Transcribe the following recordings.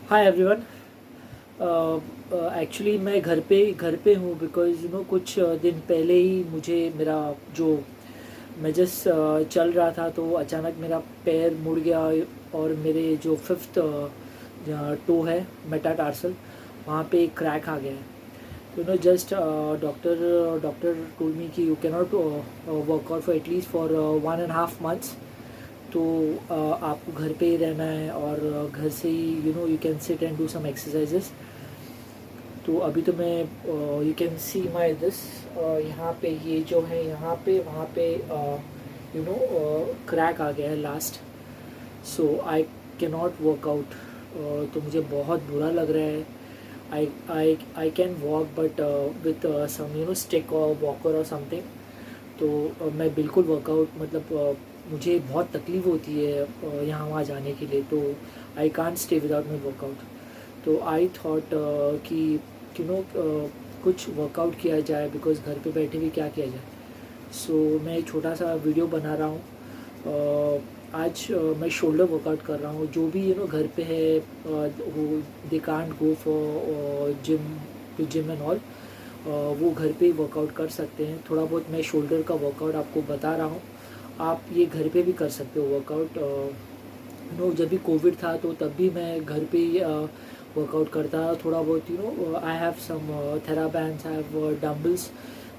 Hi everyone. Actually मैं घर पे हूँ बिकॉज़ कुछ दिन पहले ही मुझे मेरा जो मैं जस्ट चल रहा था तो अचानक मेरा पैर मुड़ गया और मेरे जो फिफ्थ टो है मेटाटार्सल वहाँ पे एक क्रैक आ गया है। तो जस्ट डॉक्टर टोल्ड मी कि you can not work out for at least for 1.5 months। तो आपको घर पे ही रहना है और घर से ही you can sit and do some exercises. तो अभी तो मैं you can see my this यहाँ पे ये जो है यहाँ पे वहाँ पे क्रैक आ गया है last. So I can not work out. तो मुझे बहुत बुरा लग रहा है। I can walk but with some stick और वॉकर और समथिंग। तो मैं बिल्कुल वर्कआउट मतलब मुझे बहुत तकलीफ़ होती है यहाँ वहाँ जाने के लिए। तो I can't stay without my workout. तो आई थॉट कि कुछ वर्कआउट किया जाए बिकॉज़ घर पे बैठे भी क्या किया जाए। सो मैं एक छोटा सा वीडियो बना रहा हूँ। आज मैं शोल्डर वर्कआउट कर रहा हूँ। जो भी घर पे है वो they can't go for gym and all, वो घर पे ही वर्कआउट कर सकते हैं। थोड़ा बहुत मैं शोल्डर का वर्कआउट आपको बता रहा हूँ। आप ये घर पे भी कर सकते हो वर्कआउट। जब भी कोविड था तो तब भी मैं घर पे ही वर्कआउट करता था थोड़ा बहुत। I have some TheraBands, I have dumbbells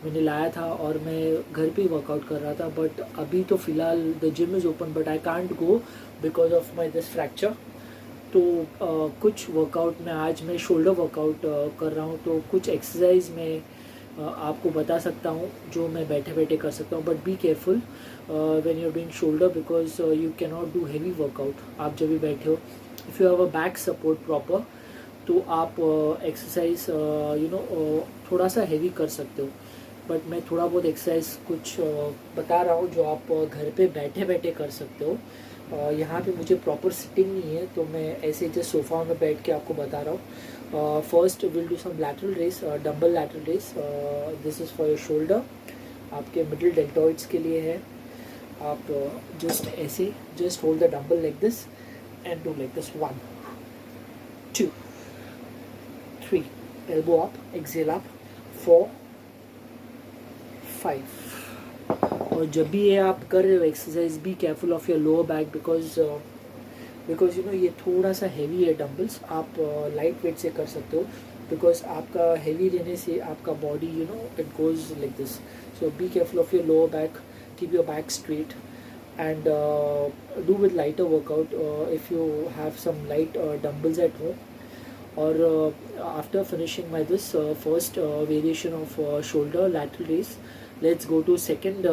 मैंने लाया था और मैं घर पे ही वर्कआउट कर रहा था। बट अभी तो फ़िलहाल the gym is open but I can't go because of my this fracture. तो कुछ वर्कआउट में आज मैं शोल्डर वर्कआउट कर रहा हूँ। तो कुछ एक्सरसाइज में आपको बता सकता हूँ जो मैं बैठे बैठे कर सकता हूँ। But be careful when you are doing shoulder because you can not do heavy workout आप जब भी बैठे हो। If you have a back support proper तो आप एक्सरसाइज थोड़ा सा हैवी कर सकते हो। बट मैं थोड़ा बहुत एक्सरसाइज कुछ बता रहा हूँ जो आप घर पे बैठे बैठे कर सकते हो। यहाँ पे मुझे प्रॉपर सिटिंग नहीं है तो मैं ऐसे जस्ट सोफा में बैठ के आपको बता रहा हूँ। First will do some lateral raise, dumbbell lateral raise. This is for your shoulder, आपके मिडिल डेल्टॉइड्स के लिए है। आप जस्ट ऐसे just hold the dumbbell like this and do like this 1 2 3, elbow up, exhale up, 4 5। और जब भी ये आप कर रहे हो exercise B careful of your lower back because ये थोड़ा सा हैवी है डंबल्स। आप लाइट वेट से कर सकते हो बिकॉज आपका हैवी रहने से आपका body it goes like this. So be careful of your lower back, keep your back straight and do with lighter workout if you have some light dumbbells at home. Or after finishing my this first variation of shoulder lateral raise, let's go to second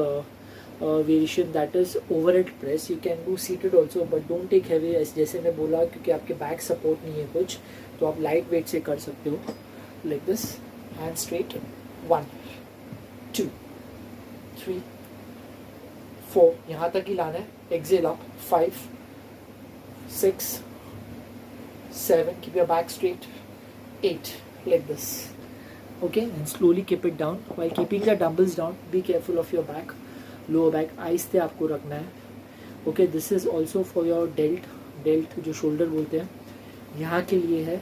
variation, that is overhead press. You can do seated also but don't take heavy जैसे मैं बोला क्योंकि आपके back support नहीं है कुछ, तो आप लाइट वेट से कर सकते हो लाइक दिस, हैंड स्ट्रेट 1 2 3 4, यहाँ तक ही लाना है। Exhale up 5 6 7, keep your back straight 8, like this. Okay, and slowly keep it down while keeping the dumbbells down. Be careful of your back, lower back, आहिस्ते आपको रखना है। Okay, this is also for your delt जो shoulder बोलते हैं यहाँ के लिए है।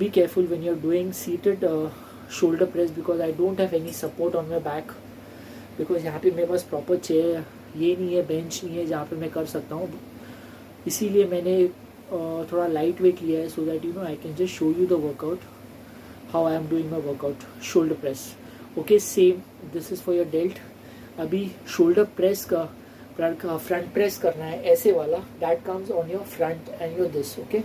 Be careful when you're doing seated shoulder press because I don't have any support on my back. Because यहाँ पे मेरे पास प्रॉपर चेयर ये नहीं है, बेंच नहीं है जहाँ पे मैं कर सकता हूँ। इसीलिए मैंने थोड़ा लाइट वेट लिया है so that I can just show you the workout how I am doing my workout shoulder press. Okay, same this is for your delt. अभी शोल्डर प्रेस का फ्रंट प्रेस करना है ऐसे वाला, that comes on your front and your this. Okay,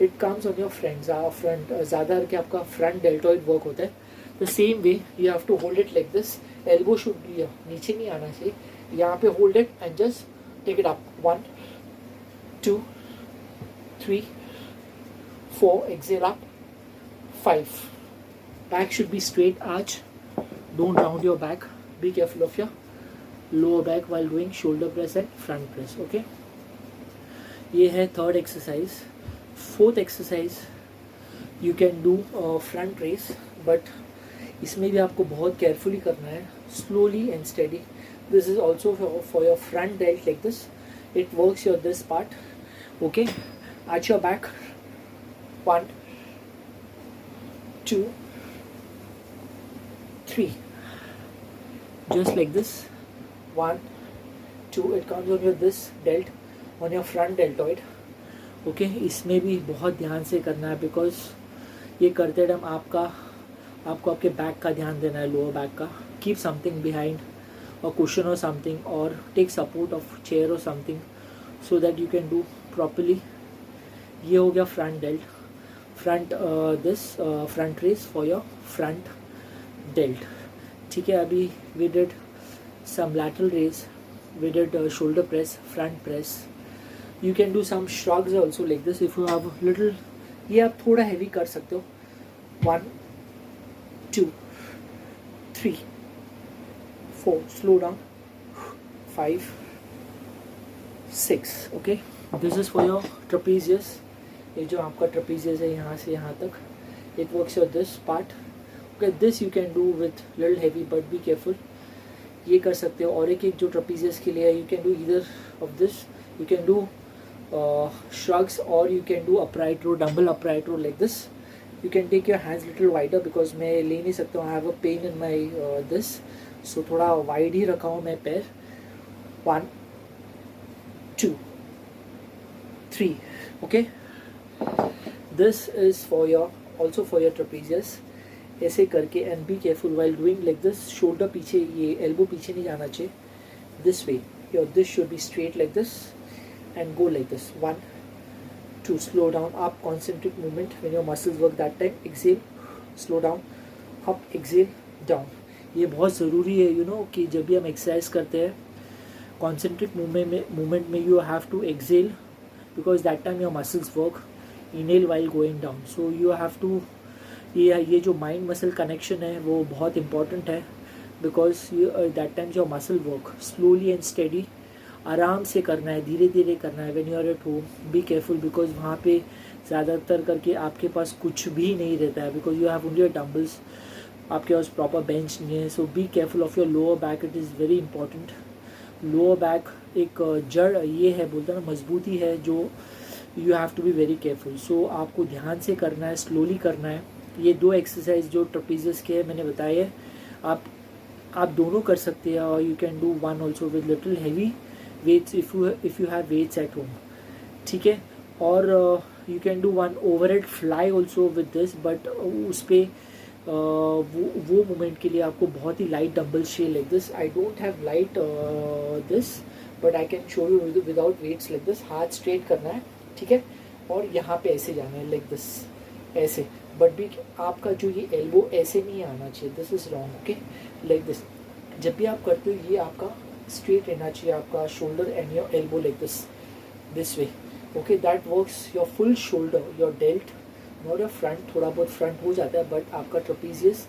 it comes on your front ज़्यादा करके आपका front deltoid work होता है। The same way you have to hold it like this, elbow should be नीचे नहीं आना चाहिए, यहाँ पे hold it and just take it up 1 2 3 4, exhale up 5। Back should be straight आज, don't round your back, be careful of your lower back while doing shoulder press and front press. Okay, ये है third exercise. Fourth exercise you can do front race but इसमें भी आपको बहुत carefully करना है, slowly and steady. This is also for your front dealt like this, it works your this part. Okay, arch your back, 1 2 3, just like this. 1 2, it comes on your this delt, on your front deltoid. Okay इसमें भी बहुत ध्यान से करना है, because ये करते time आपको आपके बैक का ध्यान देना है, लोअर बैक का. Keep something behind, or cushion or something, or take support of chair or something so that you can do properly. ये हो गया front delt, front raise for your front delt. ठीक है, अभी we did some lateral raise, we did shoulder press, front press. You can do some shrugs also like this if you have little. ये आप थोड़ा heavy कर सकते हो. 1 2 3 4, slow down. 5 6. okay, this is for your trapezius. ये जो आपका trapezius है यहाँ से यहाँ तक, it works your this part. okay, this you can do with little heavy, but be careful. ये कर सकते हो. और एक जो trapezius के लिए you can do either of this. You can do shrugs, or you can do upright row, dumbbell upright row like this. You can take your hands little wider, because मैं ले नहीं सकता हूँ. I have a pain in my this. So थोड़ा wide ही रखा हूँ मैं पैर. 1 2 3. okay, this is for your also for your trapezius. ऐसे करके, and be careful while doing like this. shoulder पीछे, ये elbow पीछे नहीं जाना चाहिए. this way, your this should be straight like this and go like this. 1 2, slow down, up, concentric movement when your muscles work. that time exhale, slow down, up, exhale, down. ये बहुत ज़रूरी है कि जब भी हम एक्सरसाइज करते हैं, कॉन्सेंट्रिक मूवमेंट में you have to exhale, because that time your muscles work. Inhale while going down. So you have to, ये जो माइंड मसल कनेक्शन है वो बहुत इंपॉर्टेंट है, because that time your muscle work. Slowly and steady, आराम से करना है, धीरे धीरे करना है. When you are at home, be careful, because वहाँ पे ज़्यादातर करके आपके पास कुछ भी नहीं रहता है, because you have only dumbbells. आपके पास प्रॉपर बेंच नहीं है. So be careful of your lower back. It is very important. Lower back एक जड़ ये है, बोलते हैं ना, मजबूती है, जो you have to be very careful. So आपको ध्यान से करना है, स्लोली करना है. ये 2 एक्सरसाइज जो ट्रेपेजियस के मैंने बताए हैं, आप दोनों कर सकते हैं. और you can do one also with little heavy weights if you have weights at home. ठीक है. और you can do one overhead fly also with this, but उस पर वो मोमेंट के लिए आपको बहुत ही लाइट डम्बल चाहिए like this. I don't have light this, but I can show you without weights like this. हाथ स्ट्रेट करना है, ठीक है, और यहाँ पे ऐसे जाना है लाइक दिस, ऐसे. बट भी आपका जो ये एल्बो ऐसे नहीं आना चाहिए. This is wrong. Okay, like this. जब भी आप करते हो, ये आपका स्ट्रेट रहना चाहिए, आपका shoulder and your elbow like this way. Okay, that works your full shoulder, your dealt, not your front. थोड़ा बहुत फ्रंट हो जाता है, बट आपका trapezius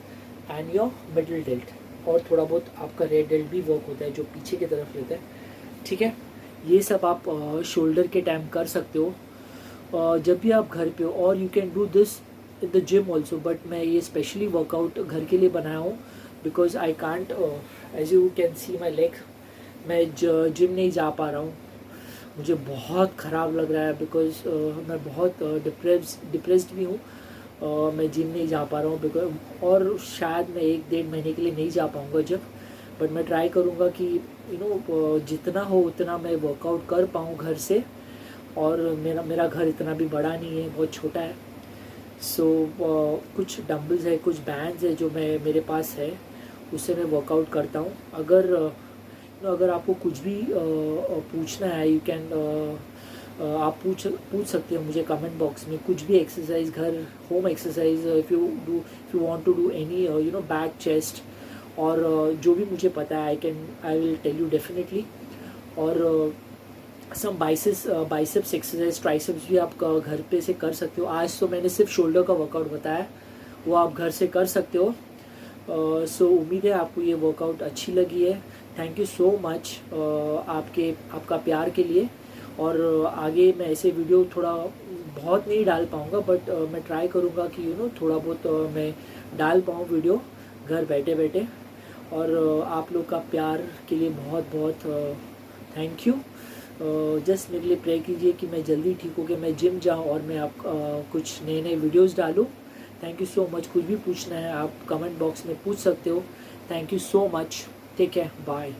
and your middle dealt, और थोड़ा बहुत आपका रेड डेल्ट भी वर्क होता है, जो पीछे की तरफ रहता है. ठीक है, ये सब आप शोल्डर के टाइम कर सकते हो जब भी आप घर पे हो. और you can do this in the gym also, but मैं ये स्पेशली वर्कआउट घर के लिए बनाया हूँ, because I can't, as you can see my leg, मैं जिम नहीं जा पा रहा हूँ. मुझे बहुत ख़राब लग रहा है, बिकॉज मैं बहुत डिप्रेस्ड भी हूँ. मैं जिम नहीं जा पा रहा हूँ, बिकॉज, और शायद मैं 1-1.5 महीने के लिए नहीं जा पाऊँगा जब. बट मैं ट्राई करूँगा कि जितना हो उतना मैं वर्कआउट कर पाऊँ घर से. और मेरा घर इतना भी बड़ा नहीं है, बहुत छोटा है. सो कुछ डम्बल्स है, कुछ बैंड्स है जो मेरे पास है, उससे मैं वर्कआउट करता हूँ. अगर आपको कुछ भी पूछना है, यू कैन आप पूछ सकते हो मुझे कमेंट बॉक्स में. कुछ भी एक्सरसाइज, घर home exercise, if you want to do any back, chest, और जो भी मुझे पता है, I will tell you definitely. और सम बाइसेप्स एक्सरसाइज, ट्राइसेप्स भी आप घर पे से कर सकते हो. आज तो मैंने सिर्फ शोल्डर का वर्कआउट बताया, वो आप घर से कर सकते हो. सो उम्मीद है आपको ये वर्कआउट अच्छी लगी है. थैंक यू सो मच आपका प्यार के लिए. और आगे मैं ऐसे वीडियो थोड़ा बहुत नहीं डाल पाऊँगा, बट मैं ट्राई करूँगा कि थोड़ा बहुत मैं डाल पाऊँ वीडियो घर बैठे बैठे. और आप लोग का प्यार के लिए बहुत बहुत थैंक यू. जस्ट मेरे लिए प्रे कीजिए कि मैं जल्दी ठीक हो के मैं जिम जाऊँ और मैं आप कुछ नए नए वीडियोज़ डालूँ। Thank you so much. कुछ भी पूछना है आप कमेंट बॉक्स में पूछ सकते हो। Thank you so much. Take care, bye.